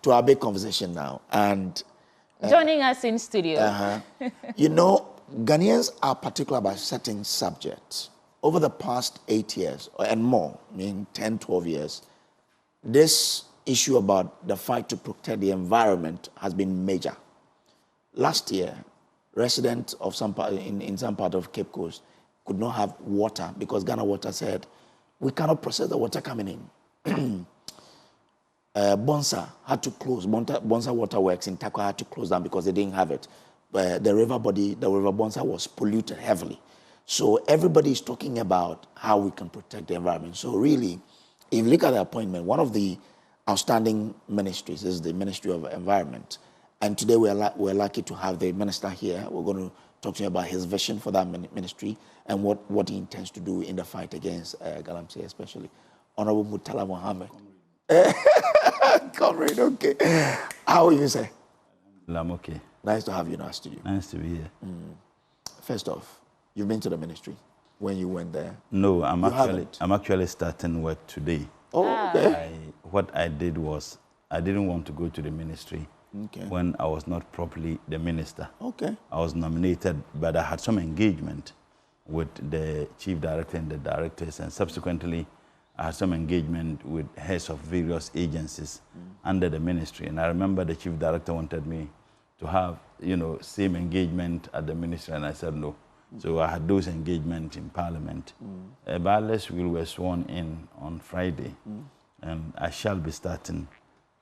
to our big conversation now. And joining us in studio. You know, Ghanaians are particular about certain subjects. Over the past 8 years and more, I mean 10, 12 years, this issue about the fight to protect the environment has been major. Last year, residents of some part in some part of Cape Coast could not have water because Ghana Water said, we cannot process the water coming in. Bonsa had to close. Bonsa Waterworks in Takwa had to close down because they didn't have it. The river Bonsa was polluted heavily. So everybody is talking about how we can protect the environment. So really, if you look at the appointment, one of the outstanding ministries is the Ministry of Environment. And today we're lucky to have the minister here. We're going to talk to him about his vision for that ministry and what he intends to do in the fight against galamsey, especially. Honorable Murtala Mohammed. Comrade, okay. How are you, sir? I'm okay. Nice to have you in our studio. Nice to be here. First off, you've been to the ministry when you went there? No, I'm actually starting work today. Oh, okay. What I did was, I didn't want to go to the ministry when I was not properly the minister. Okay. I was nominated, but I had some engagement with the chief director and the directors, and subsequently I had some engagement with heads of various agencies under the ministry. And I remember the chief director wanted me to have, same engagement at the ministry, and I said no. So I had those engagements in Parliament. But we were sworn in on Friday, and I shall be starting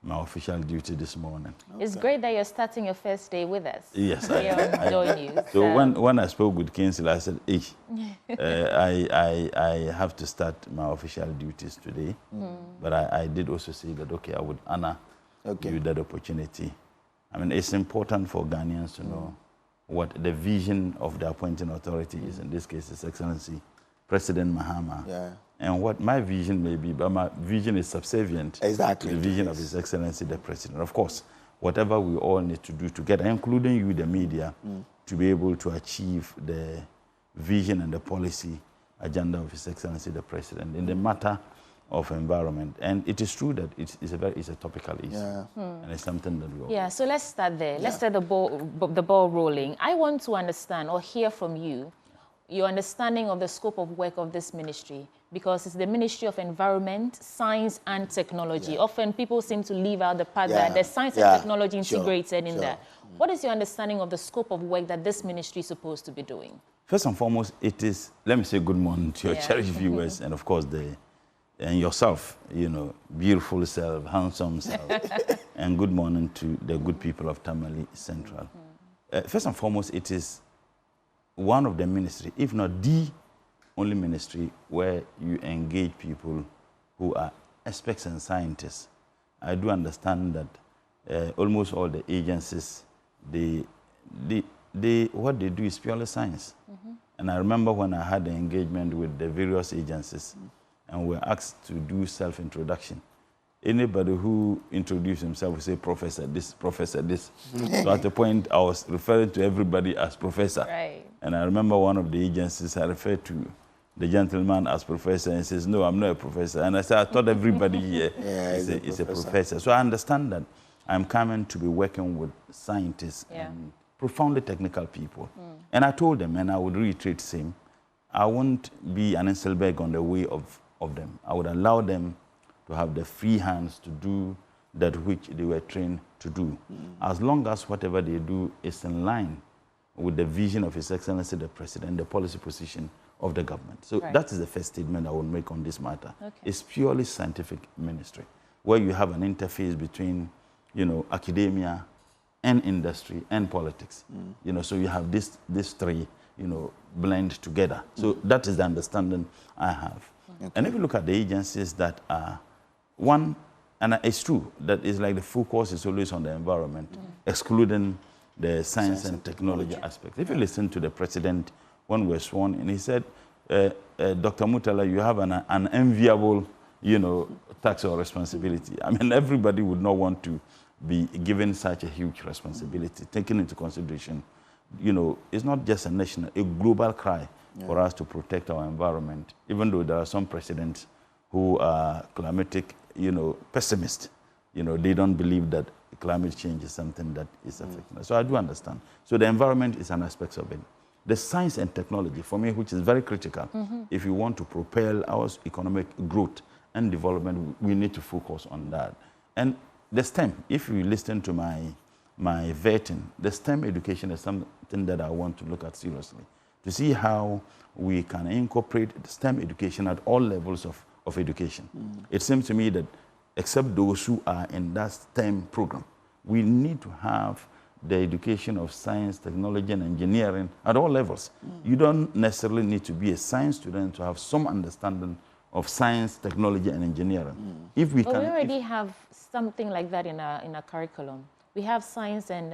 my official duty this morning. Okay. It's great that you're starting your first day with us. Yes, I join you. So when I spoke with Kingsley, I said, hey, I have to start my official duties today. But I did also say that, okay, I would honor you that opportunity. I mean, it's important for Ghanaians to know what the vision of the appointing authority is. In this case, His Excellency President Mahama. Yeah. And what my vision may be, but my vision is subservient to the vision of His Excellency the President. Of course, whatever we all need to do together, including you, the media, to be able to achieve the vision and the policy agenda of His Excellency the President in the matter of environment. And it is true that it's a topical issue, and it's something that we all... Yeah, so let's start there. Let's start the ball rolling. I want to understand or hear from you your understanding of the scope of work of this ministry, because it's the Ministry of Environment, Science and Technology. Often people seem to leave out the part that there's science and technology integrated in there. What is your understanding of the scope of work that this ministry is supposed to be doing? First and foremost, it is, let me say good morning to your cherished viewers and of course and yourself, beautiful self, handsome self, and good morning to the good people of Tamale Central. First and foremost, it is one of the ministry, if not the only ministry, where you engage people who are experts and scientists. I do understand that almost all the agencies, what they do is purely science. And I remember when I had an engagement with the various agencies and were asked to do self-introduction. Anybody who introduced himself would say, Professor this, Professor this. So at the point, I was referring to everybody as Professor. Right. And I remember one of the agencies, I referred to the gentleman as Professor, and he says, no, I'm not a professor. And I said, I thought everybody here is a professor. So I understand that I'm coming to be working with scientists and profoundly technical people. And I told them, and I would reiterate the same, I won't be an Inselberg on the way of them. I would allow them to have the free hands to do that which they were trained to do, as long as whatever they do is in line with the vision of His Excellency the President, the policy position of the government. So that is the first statement I will make on this matter. It's purely scientific ministry, where you have an interface between, academia and industry and politics. So you have these three, blend together. So that is the understanding I have. And if you look at the agencies that are one, and it's true that it's like the full course is always on the environment, excluding the science and technology aspect. If you listen to the president when we were sworn in, he said, Dr. Murtala, you have an enviable, task or responsibility. I mean, everybody would not want to be given such a huge responsibility, taking into consideration, it's not just a national, a global cry for us to protect our environment, even though there are some presidents who are climatic, pessimists, they don't believe that climate change is something that is affecting us. So I do understand. So the environment is an aspect of it. The science and technology, for me, which is very critical, if you want to propel our economic growth and development, we need to focus on that. And the STEM, if you listen to my vetting, the STEM education is something that I want to look at seriously, to see how we can incorporate STEM education at all levels of education. It seems to me that except those who are in that STEM program, we need to have the education of science, technology, and engineering at all levels. You don't necessarily need to be a science student to have some understanding of science, technology, and engineering. If we can, we already have something like that in our curriculum. We have science and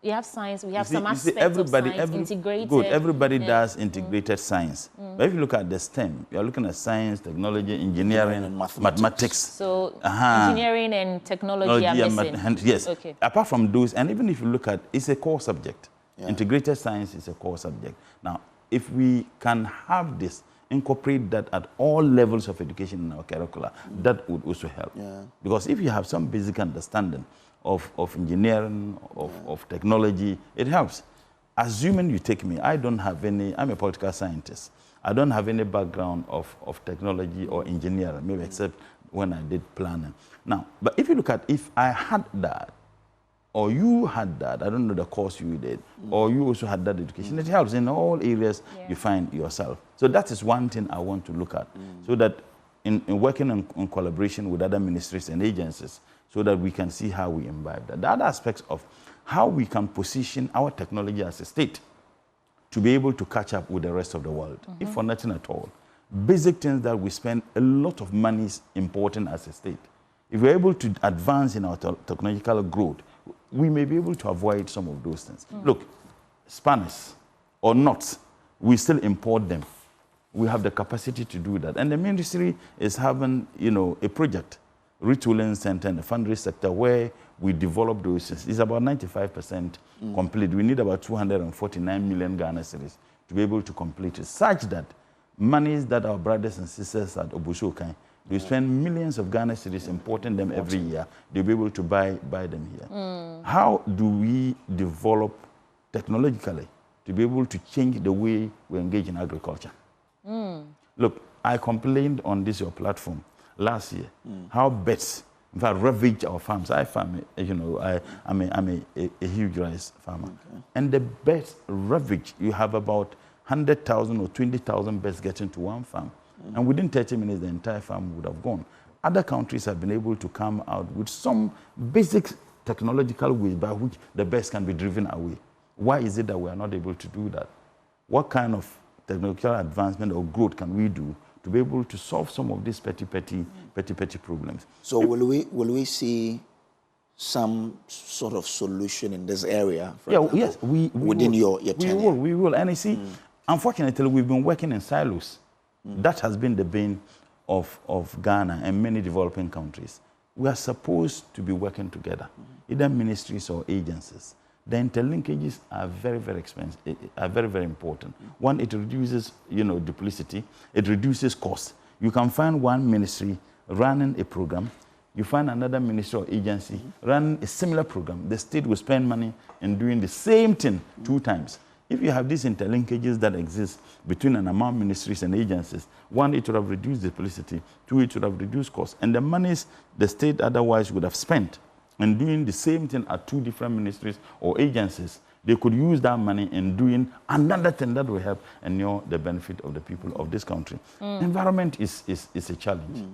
we have some aspects of science integrated. Good, everybody does integrated science. But if you look at the STEM, you're looking at science, technology, engineering, and mathematics. So engineering and technology are missing. Yes. Okay. Apart from those, and even if you look at, it's a core subject. Yeah. Integrated science is a core subject. Now, if we can have this, incorporate that at all levels of education in our curricula, that would also help. Yeah. Because if you have some basic understanding of engineering, of technology, it helps. Assuming you take me, I'm a political scientist. I don't have any background of technology or engineering, maybe except when I did planning. Now, but if you look at, if I had that, or you had that, I don't know the course you did, or you also had that education, it helps in all areas you find yourself. So that is one thing I want to look at, so that in working in collaboration with other ministries and agencies, so that we can see how we imbibe that. The other aspects of how we can position our technology as a state to be able to catch up with the rest of the world, if for nothing at all. Basic things that we spend a lot of money importing as a state. If we're able to advance in our technological growth, we may be able to avoid some of those things. Look, spanners or nuts, we still import them. We have the capacity to do that. And the ministry is having, a project, retooling center in the fundraising sector, where we develop those. It's about 95% complete. We need about 249 million Ghana cedis to be able to complete it, such that monies that our brothers and sisters at Obusokai, they spend millions of Ghana cedis importing them every year. They'll be able to buy them here. How do we develop technologically to be able to change the way we engage in agriculture? Look, I complained on this your platform last year, how birds, in fact, ravage our farms. I farm, I'm a huge rice farmer. Okay. And the birds ravage, you have about 100,000 or 20,000 birds getting to one farm. And within 30 minutes, the entire farm would have gone. Other countries have been able to come out with some basic technological ways by which the birds can be driven away. Why is it that we are not able to do that? What kind of technological advancement or growth can we do to be able to solve some of these petty problems? So will we see some sort of solution in this area? Yes, within your tenure? We will. And you see, unfortunately, we've been working in silos. That has been the bane of Ghana and many developing countries. We are supposed to be working together, either ministries or agencies. The interlinkages are very, very expensive, are very, very important. One, it reduces, duplicity. It reduces cost. You can find one ministry running a program. You find another ministry or agency running a similar program. The state will spend money in doing the same thing 2 times. If you have these interlinkages that exist between and among ministries and agencies, 1, it would have reduced duplicity. 2, it would have reduced cost. And the monies the state otherwise would have spent and doing the same thing at 2 different ministries or agencies, they could use that money in doing another thing that will help ensure the benefit of the people of this country. Environment is a challenge.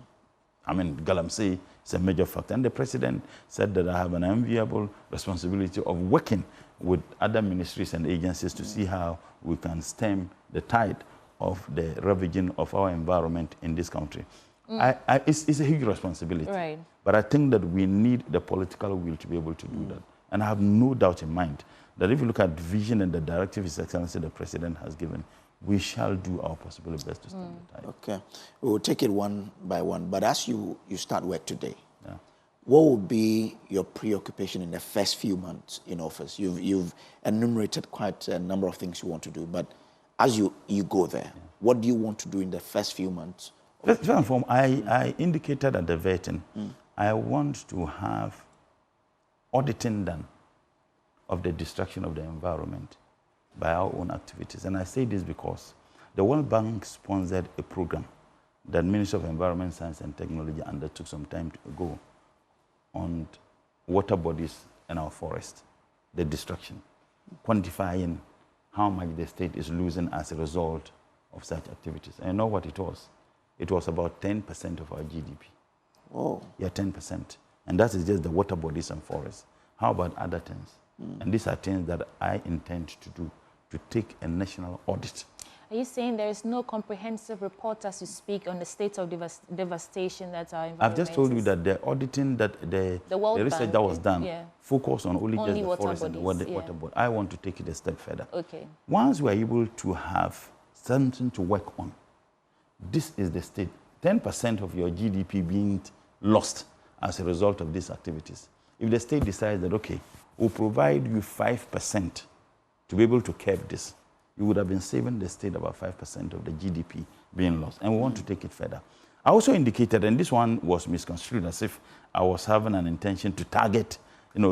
I mean, galamsey is a major factor. And the president said that I have an enviable responsibility of working with other ministries and agencies to see how we can stem the tide of the ravaging of our environment in this country. It's a huge responsibility. Right. But I think that we need the political will to be able to do that. And I have no doubt in mind that if you look at the vision and the directive His Excellency the President has given, we shall do our possible best to stem the tide. Okay. We will take it one by one. But as you start work today, what will be your preoccupation in the first few months in office? You've enumerated quite a number of things you want to do. But as you go there, what do you want to do in the first few months? First and foremost, I indicated at the vetting, I want to have auditing done of the destruction of the environment by our own activities. And I say this because the World Bank sponsored a program that Minister of Environment, Science and Technology undertook some time ago on water bodies and our forest, the destruction, quantifying how much the state is losing as a result of such activities. And you know what it was? It was about 10% of our GDP. Oh. Yeah, 10%. And that is just the water bodies and forests. How about other things? And these are things that I intend to do, to take a national audit. Are you saying there is no comprehensive report as you speak on the state of devastation that our environment I've just told you that the auditing, that the research Bank, that was done, yeah, focused on only just the water forest bodies, and the yeah, water body. I want to take it a step further. Okay. Once we are able to have something to work on, this is the state. 10% of your GDP being lost as a result of these activities. If the state decides that, okay, we'll provide you 5% to be able to curb this, you would have been saving the state about 5% of the GDP being lost. And we want to take it further. I also indicated, and this one was misconstrued as if I was having an intention to target,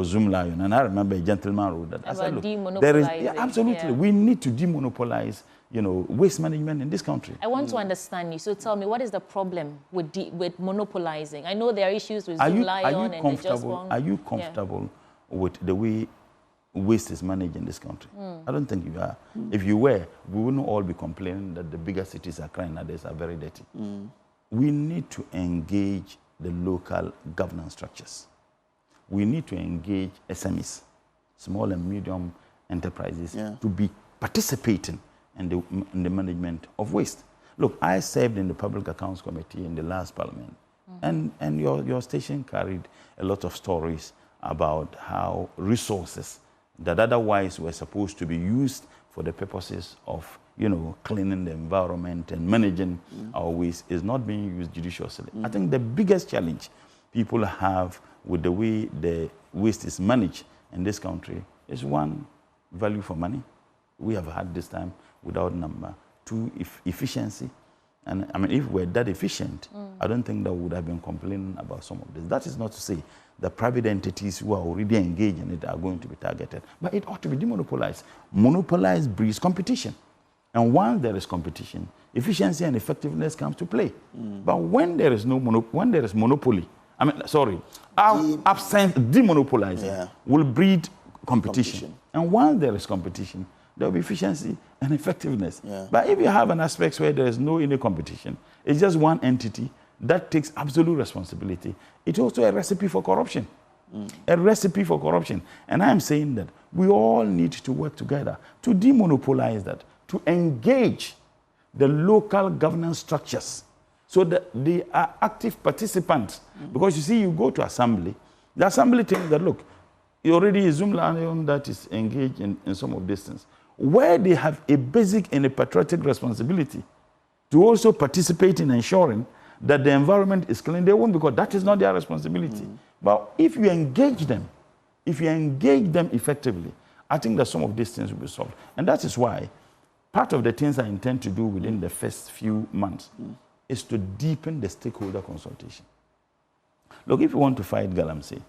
Zoom Lion. And I remember a gentleman wrote that. I said, look, there is, absolutely, we need to demonopolize, waste management in this country. I want to understand you. So tell me, what is the problem with monopolizing? I know there are issues with Zoom Lion and they just want... Are you comfortable with the way waste is managed in this country? I don't think you are. If you were, we wouldn't all be complaining that the bigger cities are crying others are very dirty. We need to engage the local governance structures. We need to engage SMEs, small and medium enterprises, to be participating in the management of waste. Look, I served in the Public Accounts Committee in the last Parliament, and your station carried a lot of stories about how resources that otherwise were supposed to be used for the purposes of, cleaning the environment and managing our waste is not being used judiciously. I think the biggest challenge people have with the way the waste is managed in this country is, one, value for money. We have had this time without number. Two, efficiency. And I mean, if we're that efficient, I don't think that we would have been complaining about some of this. That is not to say the private entities who are already engaged in it are going to be targeted. But it ought to be demonopolized. Monopolized breeds competition. And once there is competition, efficiency and effectiveness comes to play. But when there is monopoly, absence, demonopolizing will breed competition. And once there is competition, there will be efficiency and effectiveness. But if you have an aspect where there is no any competition, it's just one entity that takes absolute responsibility, it's also a recipe for corruption. A recipe for corruption. And I'm saying that we all need to work together to demonopolize that, to engage the local governance structures so that they are active participants. Because you see, you go to assembly, the assembly thinks that, look, you already is Zoom Lion that is engaged in some of these things, where they have a basic and a patriotic responsibility to also participate in ensuring that the environment is clean. They won't, because that is not their responsibility. But if you engage them effectively, I think that some of these things will be solved. And that is why part of the things I intend to do within the first few months is to deepen the stakeholder consultation. Look, if you want to fight galamsey,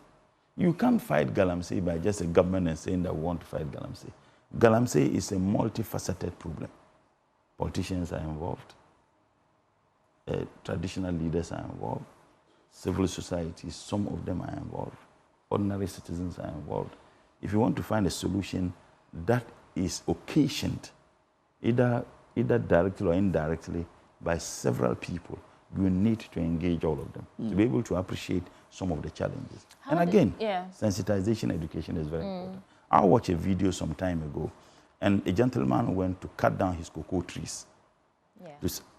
you can't fight galamsey by just a government and saying that we want to fight galamsey. Galamsey is a multifaceted problem. Politicians are involved. Traditional leaders are involved. Civil society, some of them are involved. Ordinary citizens are involved. If you want to find a solution that is occasioned, either directly or indirectly, by several people, you need to engage all of them to be able to appreciate some of the challenges. Sensitization education is very important. I watched a video some time ago, and a gentleman went to cut down his cocoa trees.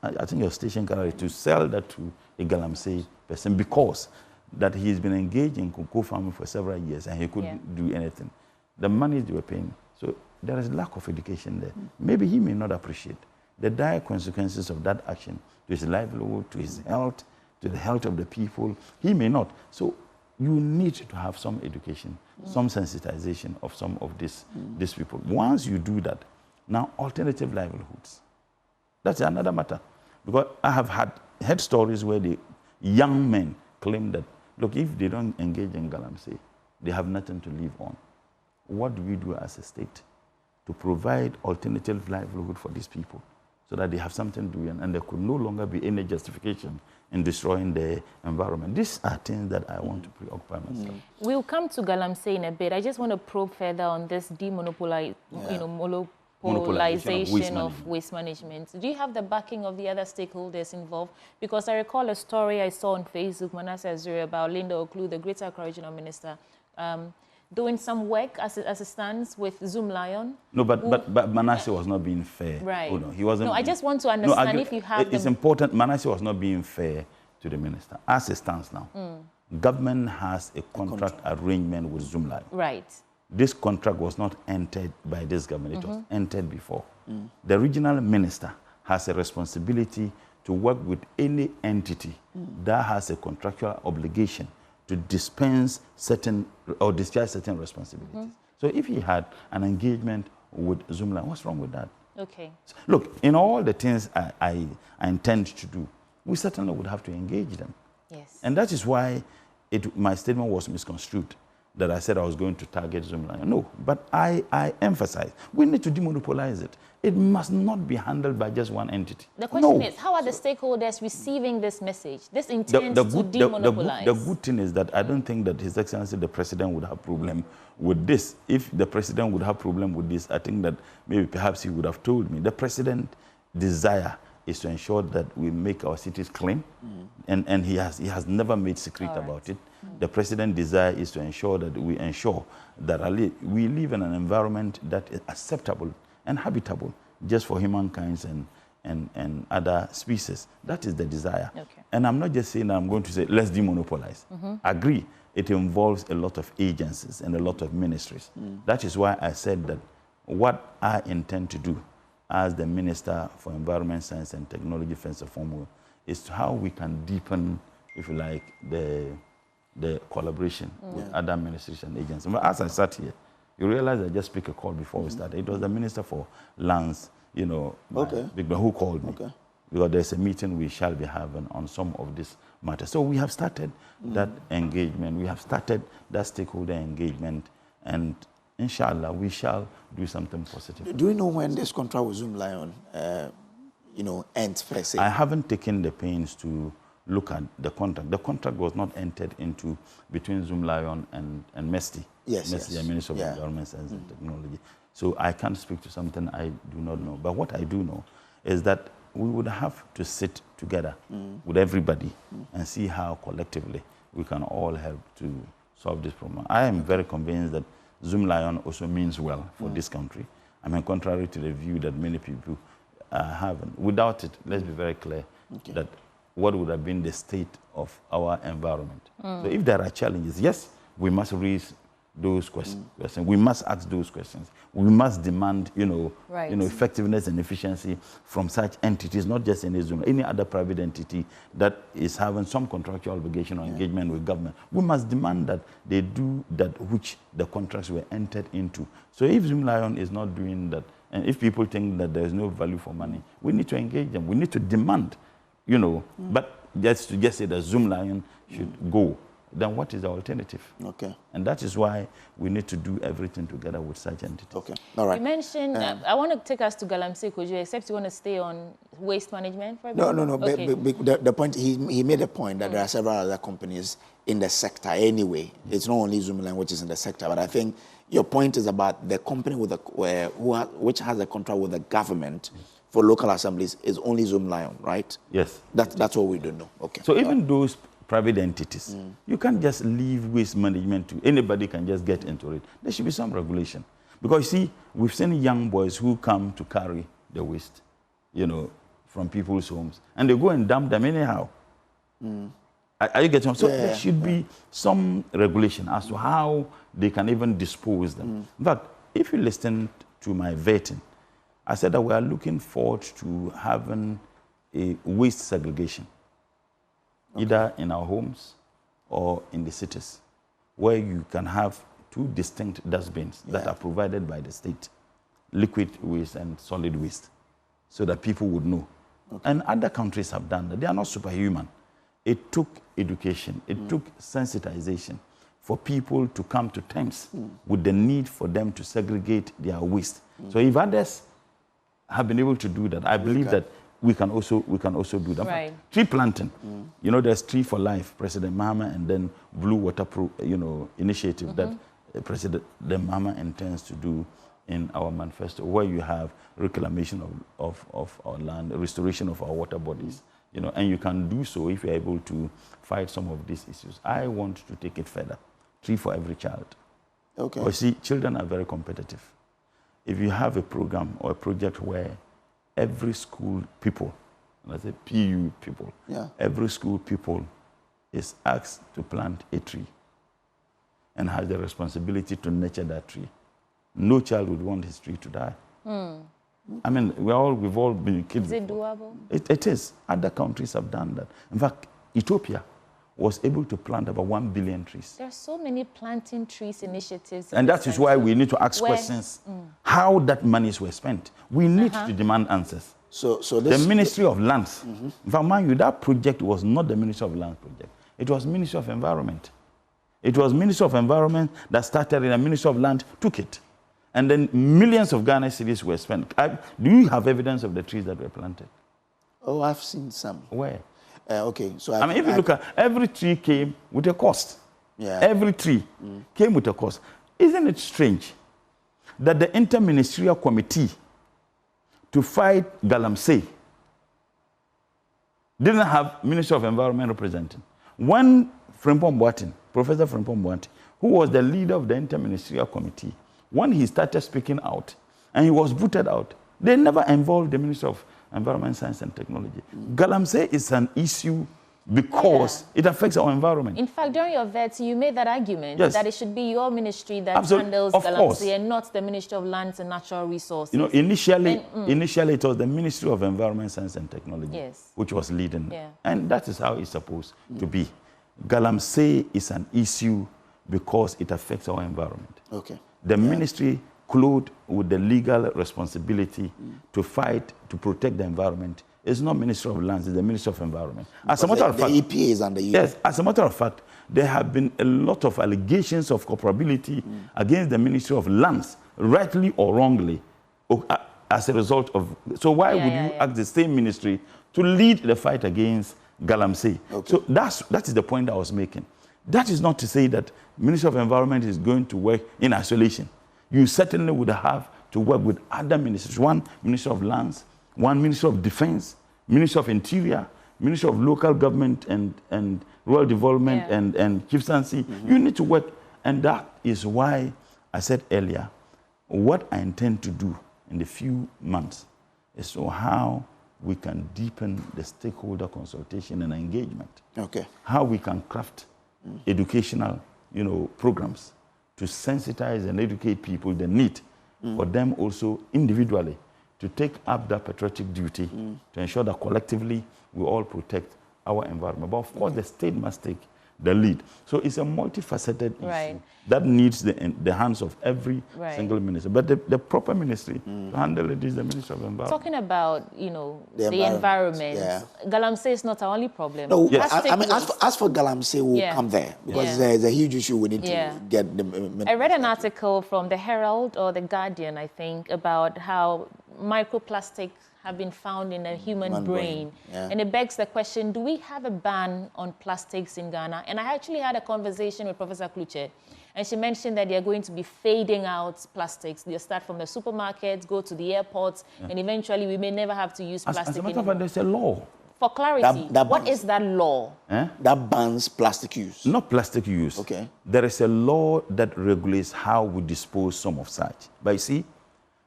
I think your station carried to sell that to a galamsey person because that he's been engaged in cocoa farming for several years and he couldn't do anything. The money they were paying. So there is lack of education there. Maybe he may not appreciate the dire consequences of that action to his livelihood, to his health, to the health of the people. He may not. So you need to have some education, some sensitization of some of these people. Once you do that, now alternative livelihoods. That's another matter. Because I have heard stories where the young men claim that Look, if they don't engage in galamsey, they have nothing to live on. What do we do as a state to provide alternative livelihood for these people so that they have something to do and there could no longer be any justification in destroying the environment? These are things that I want to preoccupy myself. We'll come to galamsey in a bit. I just want to probe further on this monopolization of waste management. Do you have the backing of the other stakeholders involved? Because I recall a story I saw on Facebook, Manasseh Azuri, about Linda Oklu, the Greater Accra Regional Minister, doing some work as it stands with Zoom Lion. No, but Manasseh was not being fair. Right. Oh, no, he wasn't. No, I just want to understand if you have. It's important. Manasseh was not being fair to the minister. As it stands now, government has a contract arrangement with Zoom Lion. Right. This contract was not entered by this government. It was entered before. The regional minister has a responsibility to work with any entity that has a contractual obligation to dispense certain or discharge certain responsibilities. So if he had an engagement with Zoom Lion, what's wrong with that? Okay. Look, in all the things I intend to do, we certainly would have to engage them. Yes. And that is why my statement was misconstrued, that I said I was going to target Zoom Lion. No, but I emphasize, we need to demonopolize it. It must not be handled by just one entity. The question is, how are the stakeholders receiving this message, this intent to demonopolize? The good thing is that I don't think that His Excellency the President would have problem with this. If the President would have problem with this, I think that maybe perhaps he would have told me. The President's desire is to ensure that we make our cities clean, and he has never made secret about it. The President's desire is to ensure that we ensure that we live in an environment that is acceptable and habitable just for humankind and other species. That is the desire. Okay. And I'm not just saying that I'm going to say, let's demonopolize. Agree. It involves a lot of agencies and a lot of ministries. That is why I said that what I intend to do as the Minister for Environment, Science and Technology, first and foremost, is how we can deepen, if you like, the collaboration with other ministries and agencies. But as I sat here, you realize I just picked a call before we started. It was the Minister for Lands, Big Man, who called me. Okay. Because there's a meeting we shall be having on some of this matter. So we have started that engagement. We have started that stakeholder engagement. And inshallah, we shall do something positive. Do you know when this contract with Zoom Lion, ends per se? I haven't taken the pains to look at the contract. The contract was not entered into between Zoom Lion and MESTI. Yes, MESTI, the Minister of Environment, Science and Technology. So I can't speak to something I do not know. But what I do know is that we would have to sit together with everybody and see how collectively we can all help to solve this problem. I am very convinced that Zoom Lion also means well for this country. I mean, contrary to the view that many people have. Without it, let's be very clear that what would have been the state of our environment. So if there are challenges, yes, we must raise those questions. We must ask those questions. We must demand, effectiveness and efficiency from such entities, not just in Zoom, any other private entity that is having some contractual obligation or engagement with government. We must demand that they do that which the contracts were entered into. So if Zoom Lion is not doing that, and if people think that there is no value for money, we need to engage them. We need to demand, but just to say that Zoom Lion should go, then what is the alternative? Okay. And that is why we need to do everything together with such entities. Okay. All right. You mentioned, I want to take us to galamsey, could you, except you want to stay on waste management for a bit? No. Okay. The point, he made a point that there are several other companies in the sector anyway. It's not only Zoom Lion which is in the sector, but I think your point is about the company which has a contract with the government for local assemblies is only Zoom Lion, right? Yes. That's what we don't know. Okay. So even those private entities, you can't just leave waste management to anybody can just get into it. There should be some regulation. Because you see, we've seen young boys who come to carry the waste, from people's homes, and they go and dump them anyhow. Are you getting? So there should be some regulation as to how they can even dispose them. In fact, if you listen to my vetting, I said that we are looking forward to having a waste segregation, either in our homes or in the cities, where you can have two distinct dustbins that are provided by the state, liquid waste and solid waste, so that people would know. And other countries have done that. They are not superhuman. it took education, it took sensitization for people to come to terms with the need for them to segregate their waste. So if others have been able to do that, I believe that we can also do that. Right. Tree planting, you know, there's Tree for Life, President Mahama, and then Blue Water initiative that President Mahama intends to do in our manifesto, where you have reclamation of our land, restoration of our water bodies, you know, and you can do so if you're able to fight some of these issues. I want to take it further. Tree for every child. Okay. You see, children are very competitive. If you have a program or a project where every school people, and I say PU people, every school people is asked to plant a tree and has the responsibility to nurture that tree, no child would want his tree to die. I mean, we've all been kids. Is it doable? It is. Other countries have done that. In fact, Ethiopia was able to plant about 1 billion trees. There are so many planting trees initiatives. And that is why we need to ask questions, how that monies were spent. We need to demand answers. So this, the Ministry of Lands, in fact, mind you, that project was not the Ministry of Lands project. It was Ministry of Environment. It was Ministry of Environment that started and the Ministry of Land took it. And then millions of Ghana cedis were spent. Do you have evidence of the trees that were planted? Oh, I've seen some. Where? Okay, so I mean, if you look at every tree came with a cost. Yeah. Every tree came with a cost. Isn't it strange that the Interministerial Committee to fight galamsey didn't have Minister of Environment representing? When Professor Frimpong Boatin, who was the leader of the Interministerial Committee, when he started speaking out and he was booted out, they never involved the Minister of Environment, Science and Technology. Galamsey is an issue because it affects our environment. In fact, during your VET, you made that argument that it should be your ministry that handles of galamsey course. And not the Ministry of Lands and Natural Resources. You know, initially it was the Ministry of Environment, Science and Technology which was leading. And that is how it's supposed to be. Galamsey is an issue because it affects our environment. Okay. The ministry clothed with the legal responsibility to fight, to protect the environment. It's not Ministry of Lands, it's the Ministry of Environment. As a matter of fact, the EPA is under you. Yes, as a matter of fact, there have been a lot of allegations of culpability against the Ministry of Lands, rightly or wrongly, as a result of... So why would you ask the same ministry to lead the fight against galamsey? Okay. So that is the point I was making. That is not to say that Ministry of Environment is going to work in isolation. You certainly would have to work with other ministries. One, Ministry of Lands, one, Ministry of Defense, Ministry of Interior, Ministry of Local Government and Rural Development and Chieftaincy. You need to work. And that is why I said earlier, what I intend to do in the few months is how we can deepen the stakeholder consultation and engagement. Okay. How we can craft educational, programs to sensitize and educate people the need for them also individually to take up that patriotic duty to ensure that collectively we all protect our environment. But of course, the state must take the lead. So it's a multifaceted issue that needs the hands of every single minister. But the proper ministry to handle it is the Ministry of Environment. Talking about, the environment, galamsey is not our only problem. No, I mean, as for galamsey, we'll come there because there's a huge issue we need to get the... I read an article from the Herald or the Guardian, I think, about how microplastics have been found in a human brain. And it begs the question, do we have a ban on plastics in Ghana? And I actually had a conversation with Professor Kluche, and she mentioned that they're going to be fading out plastics. They'll start from the supermarkets, go to the airports, and eventually we may never have to use plastic anymore. As a matter of anymore. fact, there's a law. For clarity, what is that law? That bans plastic use. Not plastic use. Okay. There is a law that regulates how we dispose some of such. But you see,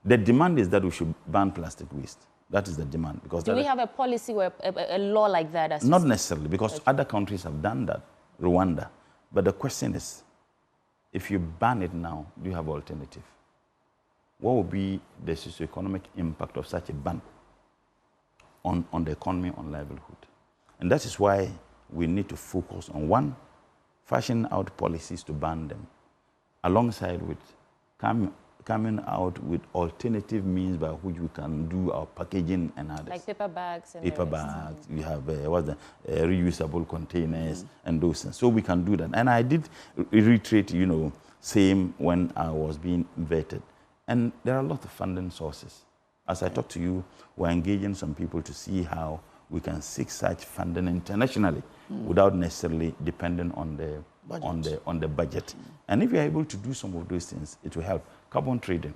the demand is that we should ban plastic waste. That is the demand. Because do we have a policy or a law like that? Not necessarily, because other countries have done that, Rwanda. But the question is, if you ban it now, do you have an alternative? What will be the socioeconomic impact of such a ban on the economy, on livelihood? And that is why we need to focus on, one, fashioning out policies to ban them, alongside with coming out with alternative means by which we can do our packaging and others. Like paper bags and paper bags. We have reusable containers and those things. So we can do that. And I did reiterate, you know, same when I was being vetted. And there are a lot of funding sources. As I talk to you, we're engaging some people to see how we can seek such funding internationally without necessarily depending on the budget. And if you're able to do some of those things, it will help. Carbon trading.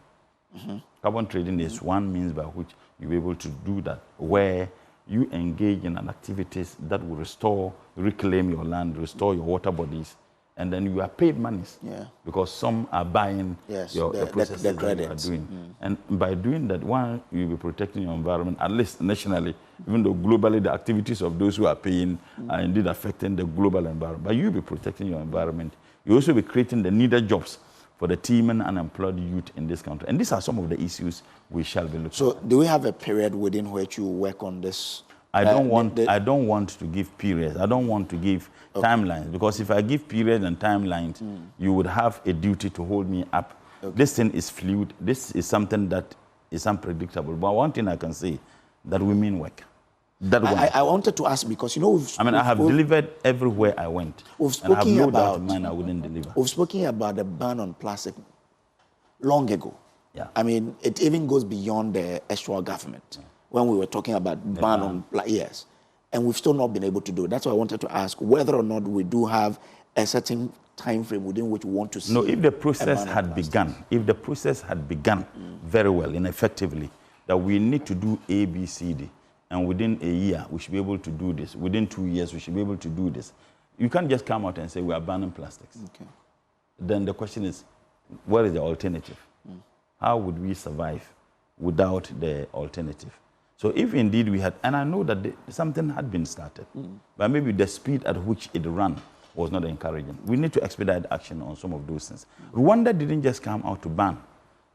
Carbon trading is one means by which you'll be able to do that, where you engage in an activities that will restore, reclaim your land, restore your water bodies, and then you are paid monies because some are buying the processes that you are doing. And by doing that, one, you'll be protecting your environment, at least nationally, even though globally the activities of those who are paying are indeed affecting the global environment. But you'll be protecting your environment. You'll also be creating the needed jobs for the teeming unemployed youth in this country. And these are some of the issues we shall be looking at. So do we have a period within which you work on this? I don't want to give periods. I don't want to give timelines, because if I give periods and timelines, you would have a duty to hold me up. This thing is fluid. This is something that is unpredictable. But one thing I can say, that we mean work. I wanted to ask, because, you know, I have delivered everywhere I went. We've spoken about, I wouldn't deliver. We've spoken about the ban on plastic long ago. Yeah. I mean, it even goes beyond the actual government. When we were talking about ban on and we've still not been able to do it. That's why I wanted to ask whether or not we do have a certain time frame within which we want to see. No, if the process had begun, very well and effectively, that we need to do A, B, C, D, and within a year we should be able to do this. Within 2 years we should be able to do this. You can't just come out and say we are banning plastics. Okay. Then the question is, what is the alternative? How would we survive without the alternative? So if indeed we had, and I know that something had been started, but maybe the speed at which it ran was not encouraging. We need to expedite action on some of those things. Rwanda didn't just come out to ban.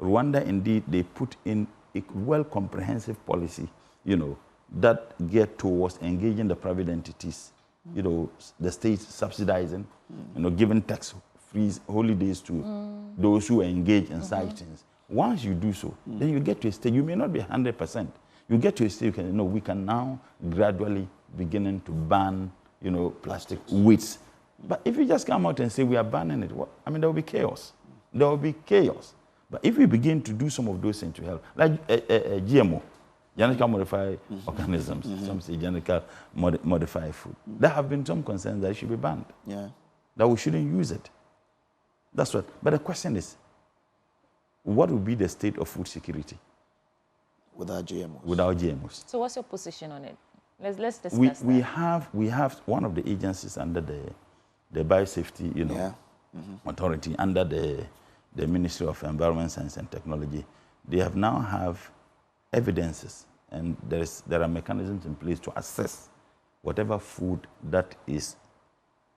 Rwanda, indeed, they put in a well-comprehensive policy, you know, that geared towards engaging the private entities, you know, the state subsidizing, you know, giving tax-free holidays to those who engage in such things. Once you do so, then you get to a stage, you may not be 100%. You get to a stage, you can, you know, we can now gradually beginning to ban, you know, plastic weights. But if you just come out and say we are banning it, I mean, there will be chaos. There will be chaos. But if we begin to do some of those things to help, like GMO, genetically modified organisms, some say genetically modified food, there have been some concerns that it should be banned, that we shouldn't use it. That's what. But the question is, what will be the state of food security without GMOs? Without GMOs. So what's your position on it? Let's discuss we have one of the agencies under the biosafety, you know, authority, under the Ministry of Environment, Science and Technology. They have now have evidences, and there are mechanisms in place to assess whatever food that is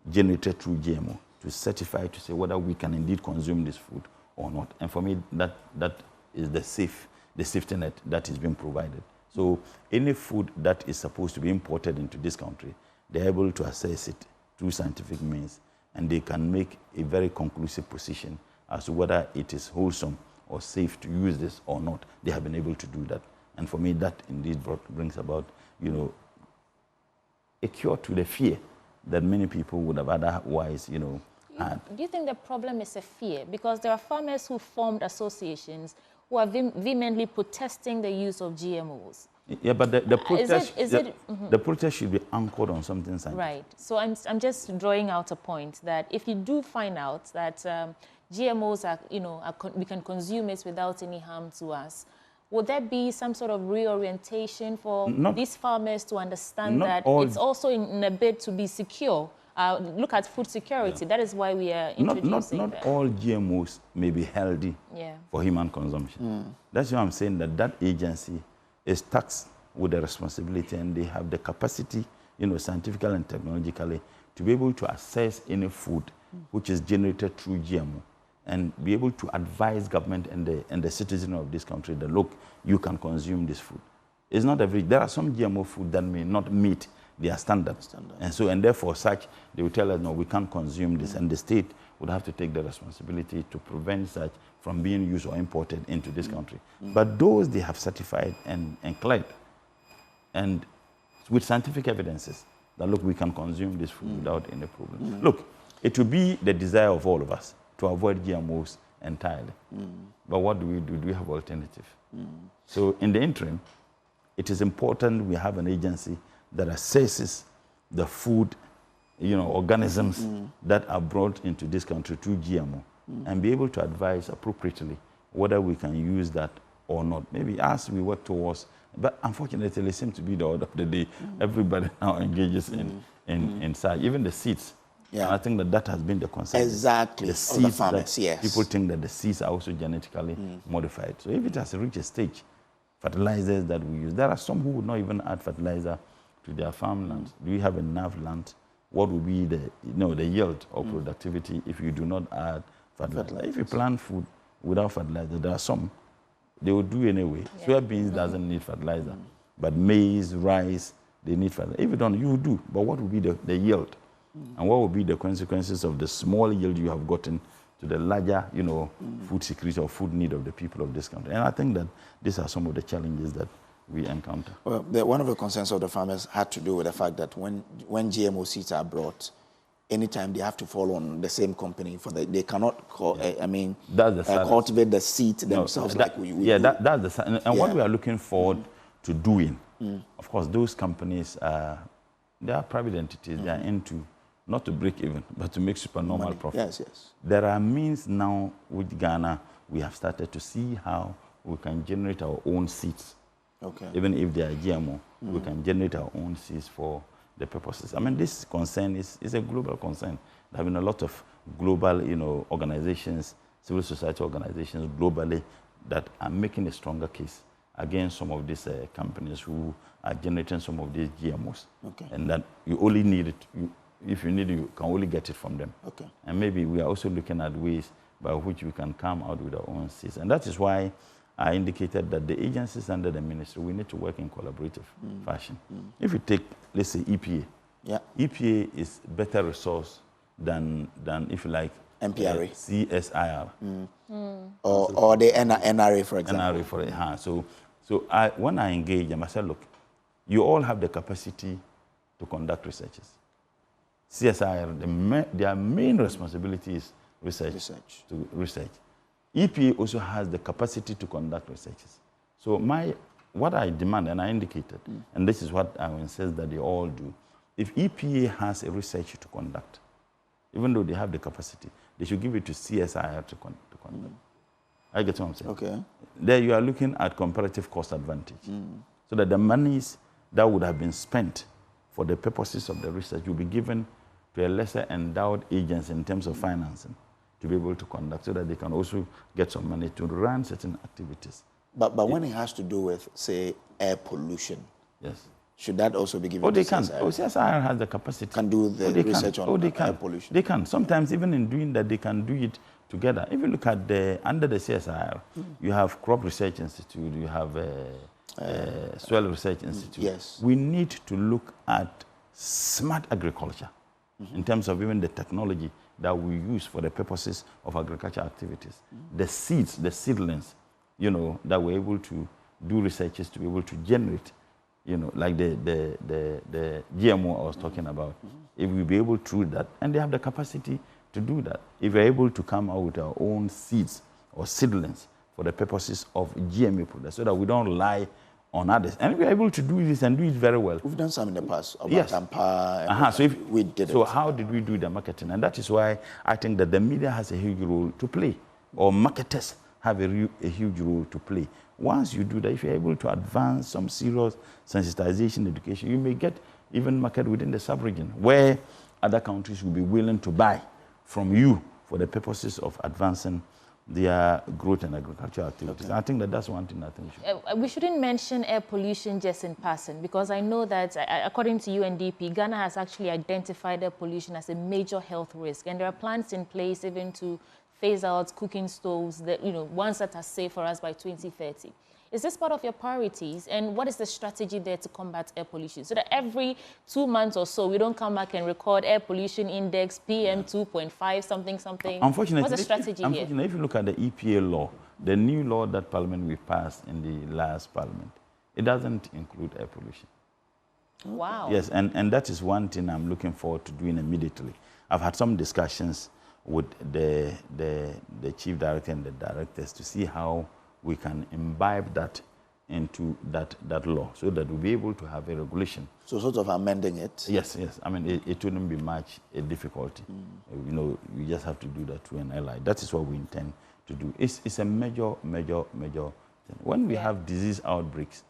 generated through GMO, to certify, to say whether we can indeed consume this food or not. And for me, that is the safety net that is being provided. So any food that is supposed to be imported into this country, they're able to assess it through scientific means, and they can make a very conclusive position as to whether it is wholesome or safe to use this or not. They have been able to do that. And for me, that indeed brings about, you know, a cure to the fear that many people would have otherwise, you know, had. Do you think the problem is a fear? Because there are farmers who formed associations who are vehemently protesting the use of GMOs. Yeah, but the protest, the protest should be anchored on something scientific. Right. So I'm just drawing out a point that if you do find out that GMOs are, you know, we can consume it without any harm to us, would there be some sort of reorientation for these farmers to understand that it's also in a bid to be secure? Look at food security. That is why we are introducing Not all GMOs may be healthy for human consumption. That's why I'm saying that agency is taxed with the responsibility, and they have the capacity, you know, scientifically and technologically, to be able to assess any food which is generated through GMO, and be able to advise government and the citizen of this country that, look, you can consume this food. It's not there are some GMO food that may not meet their standard. And therefore such, they will tell us, no, we can't consume this. And the state would have to take the responsibility to prevent such from being used or imported into this country. But those they have certified and cleared, and with scientific evidences that, look, we can consume this food without any problem. Look, it will be the desire of all of us to avoid GMOs entirely. But what do? Do we have alternative? So in the interim, it is important we have an agency that assesses the food, organisms that are brought into this country through GMO, and be able to advise appropriately whether we can use that or not. Maybe as we work towards, but unfortunately, it seems to be the order of the day. Everybody now engages in such, even the seeds. Yeah. And I think that has been the concern. Exactly. The seeds, the farmers, yes. People think that the seeds are also genetically modified. So if it has reached a stage, fertilizers that we use, there are some who would not even add fertilizer to their farmlands. Do we have enough land? What would be the yield or productivity if you do not add fertilizer? If you plant food without fertilizer, there are some, they will do anyway. Yeah. Soybeans doesn't need fertilizer, but maize, rice, they need fertilizer. If you don't, you do. But what will be the yield? And what will be the consequences of the small yield you have gotten to the larger, food security or food need of the people of this country? And I think that these are some of the challenges that we encounter. Well, one of the concerns of the farmers had to do with the fact that when GMO seeds are brought, anytime they have to fall on the same company they cannot cultivate the seed themselves like we do. That's the and what we are looking forward to doing. Of course, those companies they are private entities. They are into not to break even, but to make supernormal profit. Yes. There are means now with Ghana. We have started to see how we can generate our own seeds. Okay. Even if they are GMO, we can generate our own seeds for the purposes. I mean, this concern is a global concern. There have been a lot of global, organizations, civil society organizations globally that are making a stronger case against some of these companies who are generating some of these GMOs. Okay. And that you only need it. If you need it, you can only get it from them. Okay. And maybe we are also looking at ways by which we can come out with our own seeds. And that is why I indicated that the agencies under the ministry, we need to work in collaborative fashion. If you take, let's say, EPA. Yeah. EPA is better resource than if you like, MPRA. CSIR. Or the NRA, for example. NRA, for example. So when I engage them, I said, look, you all have the capacity to conduct researches. CSIR, their main responsibility is research. EPA also has the capacity to conduct researches. So what I demand, and I indicated, and this is what I insist that they all do, if EPA has a research to conduct, even though they have the capacity, they should give it to CSIR to conduct. I get what I'm saying? Okay. There you are looking at comparative cost advantage. So that the monies that would have been spent for the purposes of the research will be given to a lesser endowed agency in terms of financing to be able to conduct, so that they can also get some money to run certain activities. But when it has to do with, say, air pollution, yes, should that also be given to CSIR? CSIR has the capacity. Can do the research on air pollution. They can. Sometimes even in doing that, they can do it together. If you look at under the CSIR, you have Crop Research Institute, you have Soil Research Institute. Yes. We need to look at smart agriculture in terms of even the technology that we use for the purposes of agriculture activities. The seeds, the seedlings, that we're able to do researches to be able to generate, like the GMO I was talking about. If we be able to do that, and they have the capacity to do that. If we're able to come out with our own seeds or seedlings for the purposes of GMO products, so that we don't rely on others. And we're able to do this and do it very well. We've done some in the past. Yes. We did it. So how did we do the marketing? And that is why I think that the media has a huge role to play, or marketers have a huge role to play. Once you do that, if you're able to advance some serious sensitization education, you may get even market within the sub-region, where other countries will be willing to buy from you for the purposes of advancing their growth and agricultural activities. Okay. I think that's one thing I think we shouldn't mention air pollution just in passing, because I know that according to UNDP, Ghana has actually identified air pollution as a major health risk, and there are plans in place even to phase out cooking stoves, that, ones that are safe for us by 2030. Is this part of your priorities? And what is the strategy there to combat air pollution? So that every 2 months or so, we don't come back and record air pollution index, PM 2.5, something, something. Unfortunately, what's the strategy unfortunately, here? if you look at the EPA law, the new law that Parliament we passed in the last Parliament, it doesn't include air pollution. Wow. Yes, and that is one thing I'm looking forward to doing immediately. I've had some discussions with the chief director and the directors to see how we can imbibe that into that law so that we'll be able to have a regulation. So sort of amending it? Yes, yes. I mean, it wouldn't be much a difficulty. You know, you just have to do that through an ally. That is what we intend to do. It's a major thing. When we have disease outbreaks,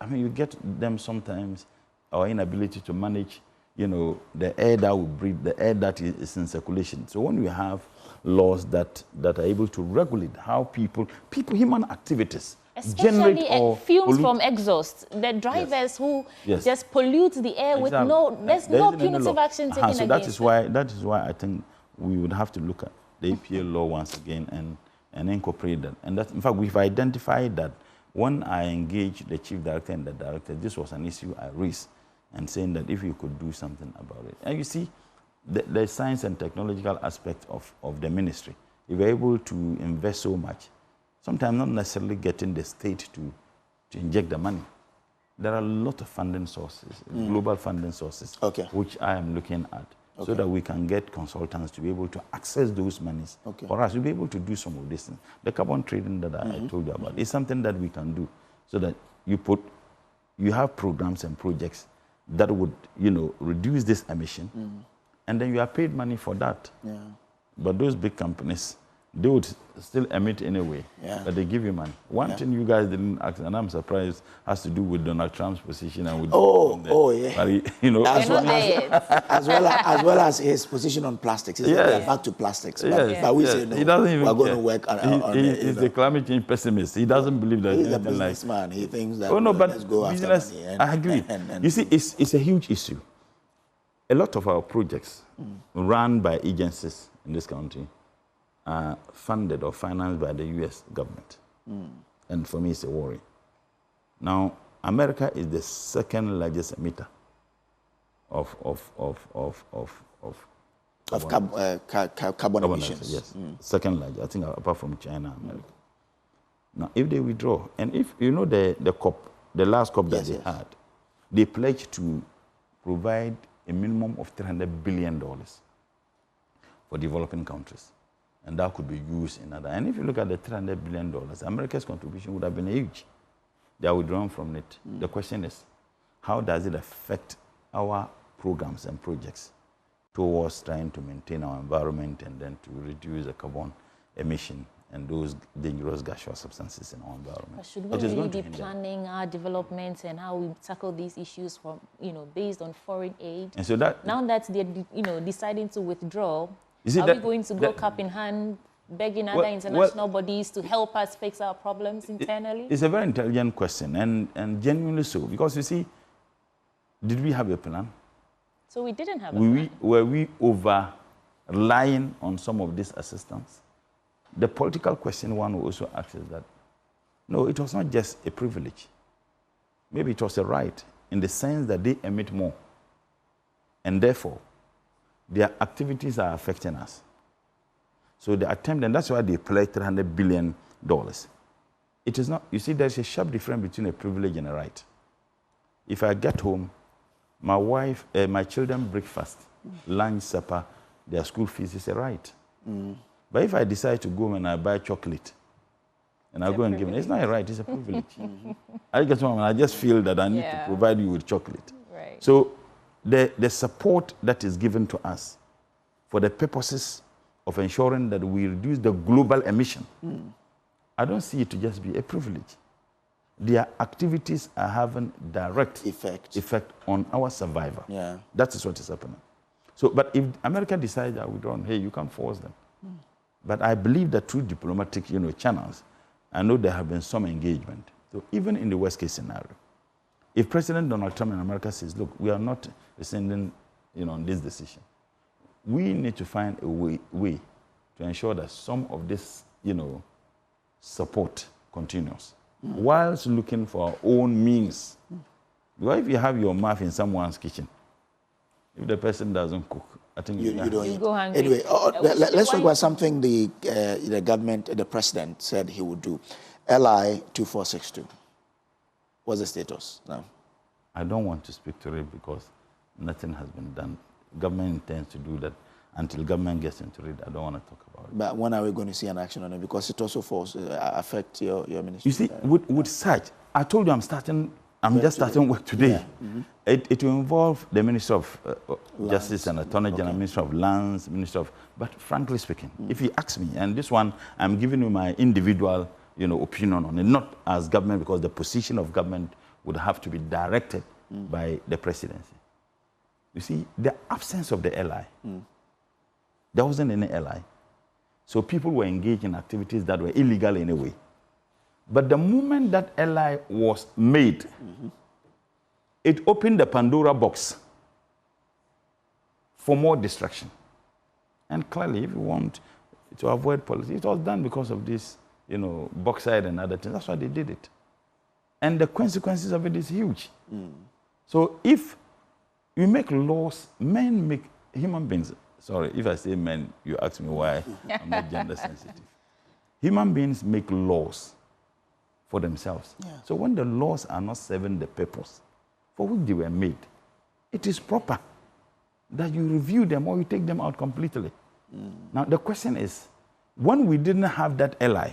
I mean, you get them sometimes, our inability to manage, you know, the air that we breathe, the air that is in circulation. So when we have laws that are able to regulate how people, human activities, especially fumes pollute. from exhaust, the drivers who just pollute the air with there's no punitive action taken against them. That is why I think we would have to look at the EPA law once again and incorporate that. And that, in fact, we've identified that when I engaged the chief director and the director, this was an issue I raised, and saying that if you could do something about it. And you see, the science and technological aspect of the ministry, if we're able to invest so much, sometimes not necessarily getting the state to inject the money. There are a lot of funding sources, global funding sources, which I am looking at, so that we can get consultants to be able to access those monies for us to be able to do some of this thing. The carbon trading that I told you about is something that we can do, so that you have programs and projects that would, you know, reduce this emission, and then you are paid money for that. Yeah. But those big companies, they would still emit anyway, but they give you money. One thing you guys didn't ask, and I'm surprised, has to do with Donald Trump's position and with you know, as well as his position on plastics. It's like back to plastics. But we say no, he doesn't even we're going to work on it. He's a climate change pessimist. He doesn't believe that he's a businessman. He thinks that let's go business, after money. I agree. You see, it's a huge issue. A lot of our projects run by agencies in this country are funded or financed by the U.S. government. And for me, it's a worry. Now, America is the second largest emitter of carbon emissions. Yes, second largest, I think, apart from China and America. Now, if they withdraw, and if you know the COP, the last COP that they had, they pledged to provide a minimum of $300 billion for developing countries. And that could be used in other. And if you look at the $300 billion, America's contribution would have been huge. They are withdrawn from it. The question is, how does it affect our programs and projects towards trying to maintain our environment and then to reduce the carbon emission and those dangerous gaseous substances in our environment? But should we really be planning our development and how we tackle these issues from, you know, based on foreign aid? And so that now that they're, you know, deciding to withdraw, are we going to go cap in hand, begging other international bodies to help us fix our problems internally? It's a very intelligent question, and genuinely so, because you see, did we have a plan? So we didn't have a plan. Were we over-relying on some of this assistance? The political question one will also ask is that, no, it was not just a privilege. Maybe it was a right, in the sense that they emit more, and therefore, their activities are affecting us. So the attempt, and that's why they pledged $300 billion. It is not, you see, there's a sharp difference between a privilege and a right. If I get home, my wife, my children breakfast, lunch, supper, their school fees is a right. But if I decide to go and I buy chocolate, and I go and give it, it's not a right, it's a privilege. I just feel that I need to provide you with chocolate. Right. So the support that is given to us for the purposes of ensuring that we reduce the global emission, I don't see it to just be a privilege. Their activities are having direct effect on our survival. Yeah. That is what is happening. So, but if America decides that we don't, hey, you can't force them. But I believe that through diplomatic, channels, I know there have been some engagement. So even in the worst case scenario, if President Donald Trump in America says, look, we are not rescinding, on this decision, we need to find a way to ensure that some of this, support continues. whilst looking for our own means. Because if you have your mouth in someone's kitchen, if the person doesn't cook, I think you don't You eat. go hungry. Anyway, let's talk about something the government, the president said he would do. LI 2462. What's the status now? I don't want to speak to it because nothing has been done. Government intends to do that. Until government gets into it, I don't want to talk about it. But when are we going to see an action on it? Because it also affects your ministry. You see, with such, I told you I'm just starting work today. Yeah. It will involve the Minister of Justice and Attorney General, Minister of Lands, Minister of... But frankly speaking, if you ask me, and this one, I'm giving you my individual opinion on it, not as government, because the position of government would have to be directed by the presidency. You see, the absence of the LI, there wasn't any LI. So people were engaged in activities that were illegal in a way. But the moment that LI was made, it opened the Pandora box for more distraction. And clearly, if you want to avoid policy, it was done because of this, bauxite and other things. That's why they did it. And the consequences of it is huge. So if you make laws, human beings, sorry, if I say men, you ask me why I'm not gender sensitive. Human beings make laws for themselves. Yeah. So when the laws are not serving the purpose for which they were made, it is proper that you review them or you take them out completely. Now the question is, when we didn't have that LI,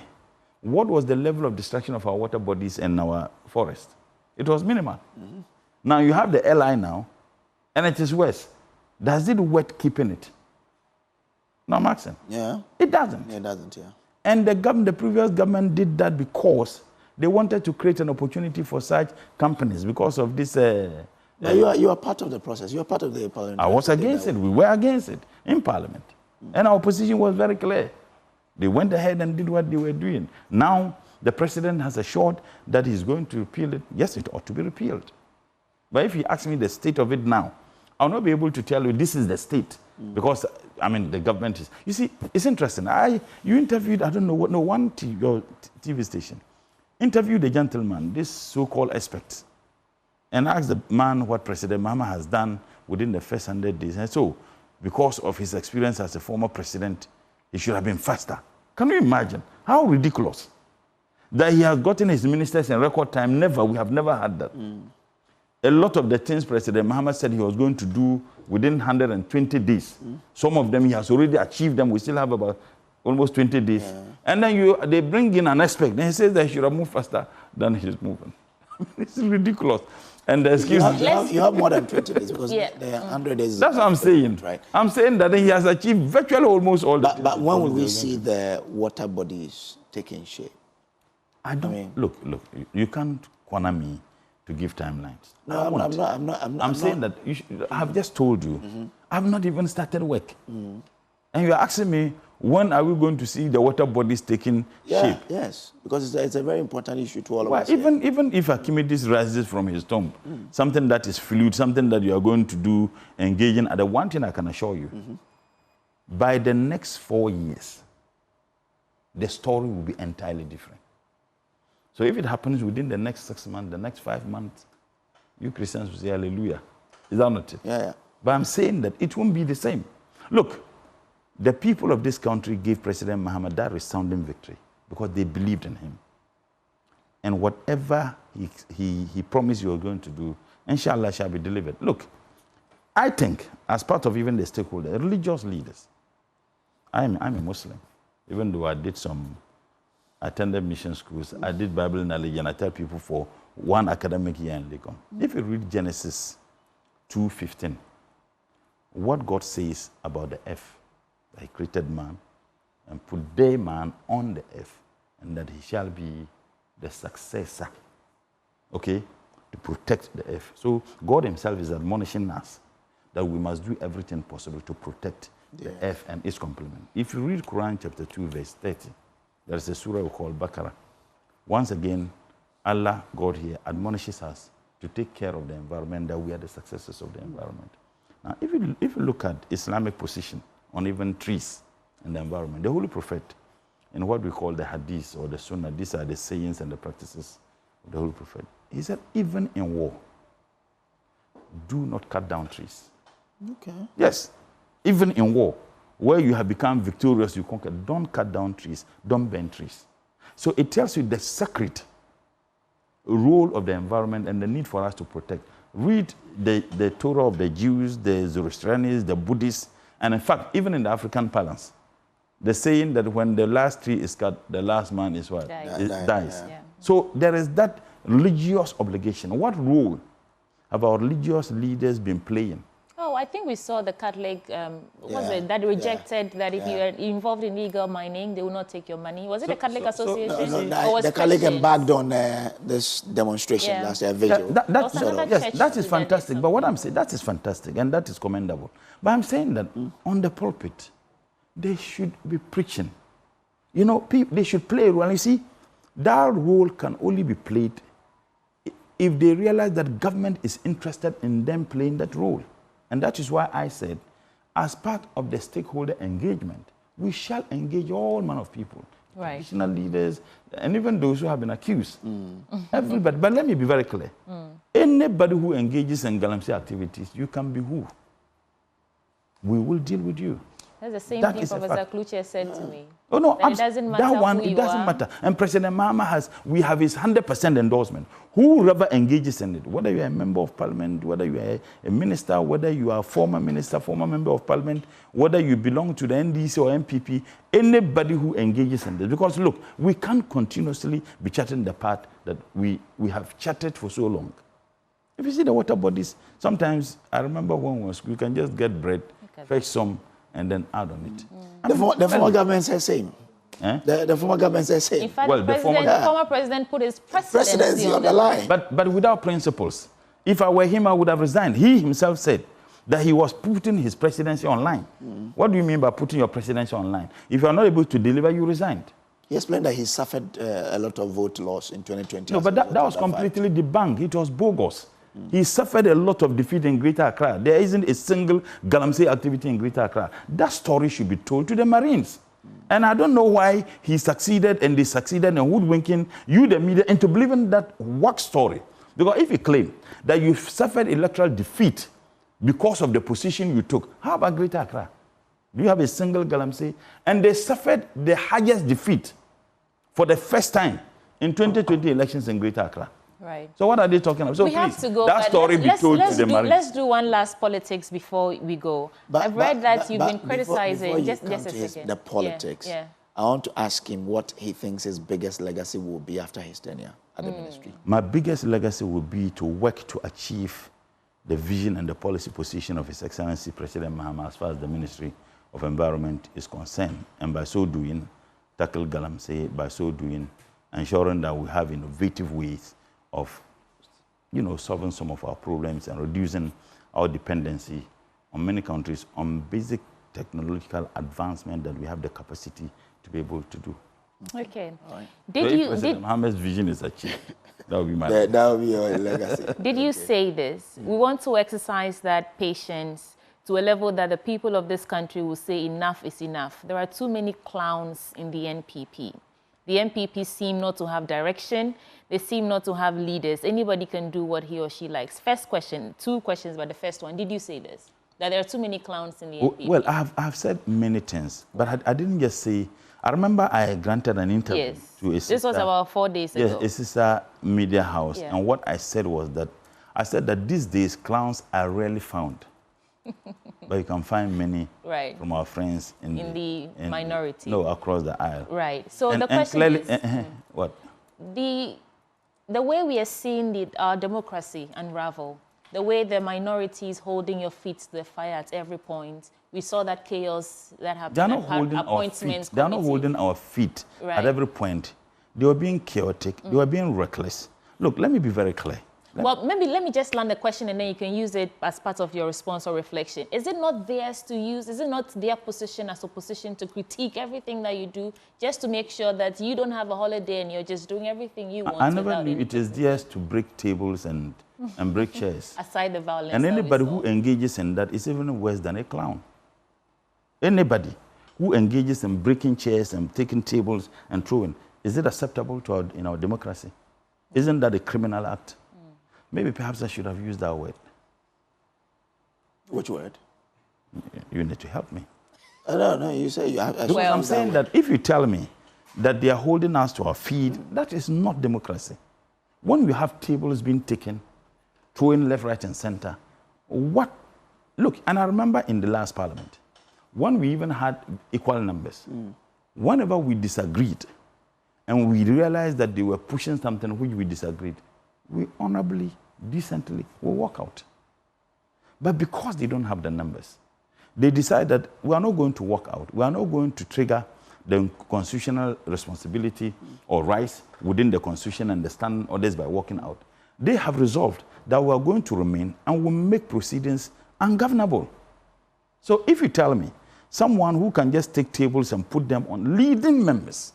what was the level of destruction of our water bodies and our forest? It was minimal. Now you have the LI now, and it is worse. Does it worth keeping it? No, I'm asking. Yeah. It doesn't. Yeah, it doesn't, yeah. And the previous government did that because they wanted to create an opportunity for such companies because of this. You are part of the process. You are part of the parliament. I was against it. We were against it in parliament. And our position was very clear. They went ahead and did what they were doing. Now, the president has assured that he's going to repeal it. Yes, it ought to be repealed. But if you ask me the state of it now, I'll not be able to tell you this is the state. Because, the government is... You see, it's interesting. You interviewed, I don't know what, one your TV station, interviewed a gentleman, this so-called expert, and asked the man what President Mohammed has done within the first 100 days. And so, because of his experience as a former president, he should have been faster. Can you imagine? How ridiculous. That he has gotten his ministers in record time. We have never had that. A lot of the things President Mohammed said he was going to do within 120 days. Some of them he has already achieved them. We still have about almost 20 days. Yeah. And then they bring in an expert. And he says that he should have moved faster than he's moving. It's ridiculous. And the excuse you have more than 20 days because the 100 days. That's what I'm saying. Right? I'm saying that he has achieved virtually almost all the But when will we see the water bodies taking shape? Look, you can't corner me to give timelines. No, I'm saying that I've just told you, I've not even started work. And you're asking me, when are we going to see the water bodies taking shape? Yes, because it's a very important issue to all of us. Even if Archimedes rises from his tomb, something that is fluid, something that you are going to do, engaging, and the one thing I can assure you, by the next 4 years, the story will be entirely different. So if it happens within the next 6 months, the next 5 months, you Christians will say hallelujah. Is that not it? Yeah. But I'm saying that it won't be the same. Look, the people of this country gave President Mohammed that resounding victory because they believed in him. And whatever he promised you were going to do, inshallah, shall be delivered. Look, I think, as part of even the stakeholders, religious leaders, I'm a Muslim, even though I attended mission schools, I did Bible knowledge, and I tell people for one academic year in Lagos. If you read Genesis 2:15, what God says about the earth, that he created man and put the man on the earth, and that he shall be the successor, okay, to protect the earth. So God himself is admonishing us that we must do everything possible to protect the earth and its complement. If you read Quran chapter 2, verse 30, there is a surah we call Baqarah. Once again, Allah, God here, admonishes us to take care of the environment, that we are the successors of the environment. Now, if you look at Islamic position on even trees and the environment, the Holy Prophet in what we call the hadith or the sunnah. These are the sayings and the practices of the Holy Prophet. He said, even in war, do not cut down trees. Okay. Yes, even in war, where you have become victorious, you conquer, don't cut down trees, don't burn trees. So it tells you the sacred role of the environment and the need for us to protect. Read the Torah of the Jews, the Zoroastrians, the Buddhists, and in fact, even in the African parlance, the saying that when the last tree is cut, the last man is what? Dies. Yeah. So there is that religious obligation. What role have our religious leaders been playing? Oh, I think we saw the Catholic, that rejected that if you are involved in illegal mining, they will not take your money. Was it the Catholic Association? The Catholic embarked on this demonstration last year, vigil. That is fantastic. But what I'm saying, that is fantastic and that is commendable. But I'm saying that on the pulpit, they should be preaching. You know, they should play a role. And you see, that role can only be played if they realize that government is interested in them playing that role. And that is why I said, as part of the stakeholder engagement, we shall engage all manner of people, traditional leaders, and even those who have been accused. Everybody. But let me be very clear. Anybody who engages in galamsey activities, you can be who? We will deal with you. That's the same thing Professor Kluche said to me. Oh no, it doesn't matter that one, who it you doesn't are. matter. And President Mahama we have his 100% endorsement. Whoever engages in it, whether you are a member of parliament, whether you are a minister, whether you are a former minister, former member of parliament, whether you belong to the NDC or MPP, anybody who engages in this. Because look, we can't continuously be charting the path that we have charted for so long. If you see the water bodies, sometimes I remember when we were in school, you can just get bread, fetch some, and then add on it. The former government says same. The former government says same. In fact, the former president put his presidency on the line. But without principles. If I were him, I would have resigned. He himself said that he was putting his presidency online. What do you mean by putting your presidency online? If you are not able to deliver, you resigned. He explained that he suffered a lot of vote loss in 2020. No, but that was completely debunked. It was bogus. He suffered a lot of defeat in Greater Accra. There isn't a single galamsey activity in Greater Accra. That story should be told to the Marines. And I don't know why he succeeded and they succeeded in hoodwinking you, the media, into believing that wax story. Because if you claim that you suffered electoral defeat because of the position you took, how about Greater Accra? Do you have a single galamsey? And they suffered the highest defeat for the first time in 2020 elections in Greater Accra. Right. So what are they talking about? So we please, have to go. That story be told to the Marines. Let's do one last politics before we go. I've read that you've been criticizing. Just a second. The politics. I want to ask him what he thinks his biggest legacy will be after his tenure at the ministry. My biggest legacy will be to work to achieve the vision and the policy position of His Excellency President Mahama as far as the Ministry of Environment is concerned. And by so doing, tackle galamsey, by so doing, ensuring that we have innovative ways of, solving some of our problems and reducing our dependency on many countries on basic technological advancement that we have the capacity to be able to do. Okay. Right. If President Mohammed's vision is achieved, that will be my legacy. That will be your legacy. Did you say this? We want to exercise that patience to a level that the people of this country will say enough is enough. There are too many clowns in the NPP. The NPP seem not to have direction. They seem not to have leaders. Anybody can do what he or she likes. First question, 2 questions, but the first one, did you say this? That there are too many clowns in the NPP? Well, I have said many things, but I didn't just say, I remember I granted an interview to a sister. This was about 4 days ago. Yes, a sister media house. Yeah. And what I said was that, these days clowns are rarely found. But you can find many from our friends in the minority. No, across the aisle. Right. So the question clearly, is, what? The way we are seeing our democracy unravel, the way the minority is holding your feet to the fire at every point. We saw that chaos that happened. They are not holding our feet. They are not holding our feet at every point. They were being chaotic. They were being reckless. Look, let me be very clear. Well, maybe let me just land the question and then you can use it as part of your response or reflection. Is it not theirs to use? Is it not their position as opposition to critique everything that you do just to make sure that you don't have a holiday and you're just doing everything you want? I never knew it is theirs to break tables and break chairs. Aside the violence. And anybody who engages in that is even worse than a clown. Anybody who engages in breaking chairs and taking tables and throwing, is it acceptable to in our democracy? Isn't that a criminal act? Maybe perhaps I should have used that word. Which word? You need to help me. No, you say you have. Well, I'm saying that if you tell me that they are holding us to our feet, that is not democracy. When we have tables being taken, throwing left, right, and center, what? Look, and I remember in the last parliament, when we even had equal numbers, whenever we disagreed, and we realized that they were pushing something which we disagreed, we honorably, decently will walk out. But because they don't have the numbers, they decide that we are not going to walk out. We are not going to trigger the constitutional responsibility or rights within the constitution and the standing orders by walking out. They have resolved that we are going to remain and will make proceedings ungovernable. So if you tell me someone who can just take tables and put them on leading members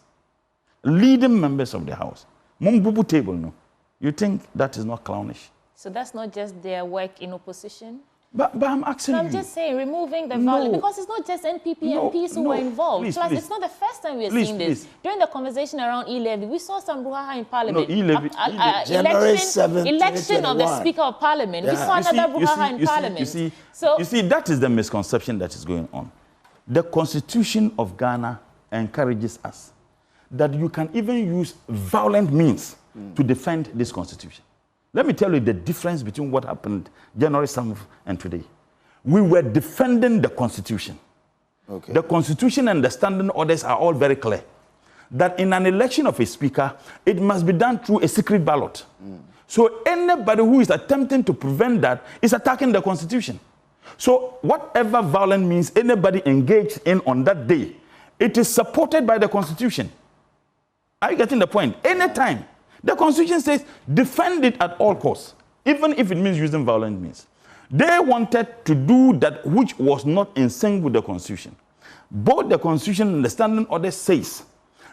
of the House, Mumbubu table, no, you think that is not clownish? So that's not just their work in opposition? But I'm asking you. I'm just saying, removing the violence, because it's not just NPP MPs who were involved. Please, Plus, please. it's not the first time we're seeing this. Please. During the conversation around e-levy, we saw some brouhaha in Parliament. No, e-levy. January 7th, election of the Speaker of Parliament. Yeah. We saw another brouhaha in Parliament. You see, that is the misconception that is going on. The Constitution of Ghana encourages us that you can even use violent means to defend this Constitution. Let me tell you the difference between what happened January 7th and today. We were defending the Constitution. Okay. The Constitution and the standing orders are all very clear. That in an election of a speaker, it must be done through a secret ballot. So anybody who is attempting to prevent that is attacking the Constitution. So whatever violent means anybody engaged in on that day, it is supported by the Constitution. Are you getting the point? Anytime. The Constitution says defend it at all costs, even if it means using violent means. They wanted to do that which was not in sync with the Constitution. Both the Constitution and the standing order says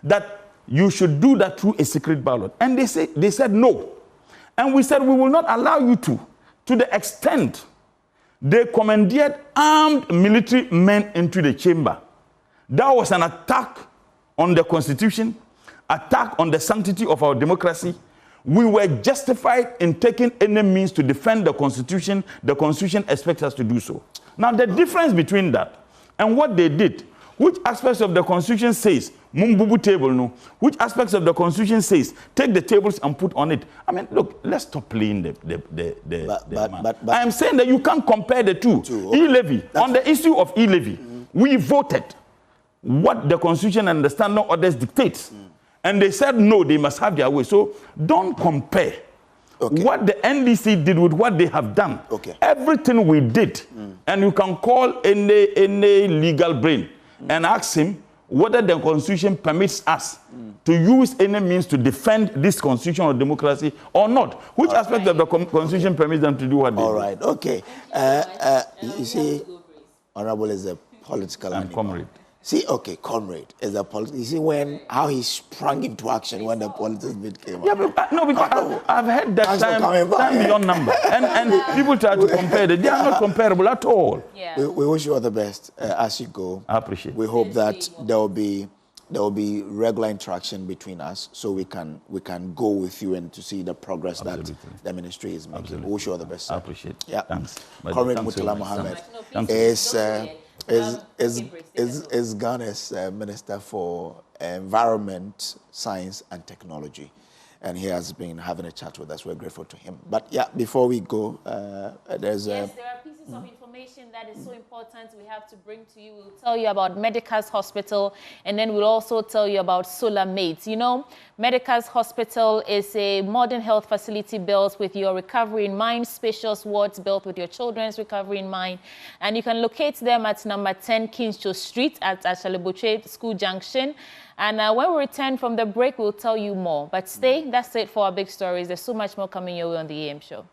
that you should do that through a secret ballot. And they said no. And we said we will not allow you to the extent they commandeered armed military men into the chamber. That was an attack on the Constitution, attack on the sanctity of our democracy. We were justified in taking any means to defend the Constitution. The Constitution expects us to do so. Now, the difference between that and what they did, which aspects of the Constitution says, Mumbubu table, no, which aspects of the Constitution says, take the tables and put on it. I mean, look, let's stop playing but I am saying that you can't compare the two. Okay. E-levy, on the issue of e-levy, we voted what the Constitution and the standing orders dictates. And they said, no, they must have their way. So don't compare what the NDC did with what they have done. Okay. Everything we did, and you can call any legal brain and ask him whether the Constitution permits us to use any means to defend this Constitution or democracy or not. Which aspect of the Constitution permits them to do what they do? All right, okay. You see, Honorable is a political animal. Comrade. See, okay, comrade is a political. You see how he sprang into action when the politics bit came up. Yeah, but no, because I've heard that time beyond number, and people try to compare it. They are not comparable at all. Yeah. We wish you all the best as you go. I appreciate it. We hope that there will be regular interaction between us, so we can go with you and to see the progress that the ministry is making. Absolutely. We wish you all the best. Sir. I appreciate it. Yeah. Thanks. Comrade Murtala Mohammed is Ghana's Minister for Environment, Science and Technology. And he has been having a chat with us. We're grateful to him. But yeah, before we go, there's there are pieces of information that is so important we have to bring to you. We'll tell you about Medicas Hospital, and then we'll also tell you about Solar Mates. You know, Medicas Hospital is a modern health facility built with your recovery in mind, spacious wards built with your children's recovery in mind. And you can locate them at number 10 Kingscho Street at Ashalibuche School Junction. And when we return from the break, we'll tell you more. But stay, that's it for our big stories. There's so much more coming your way on the AM show.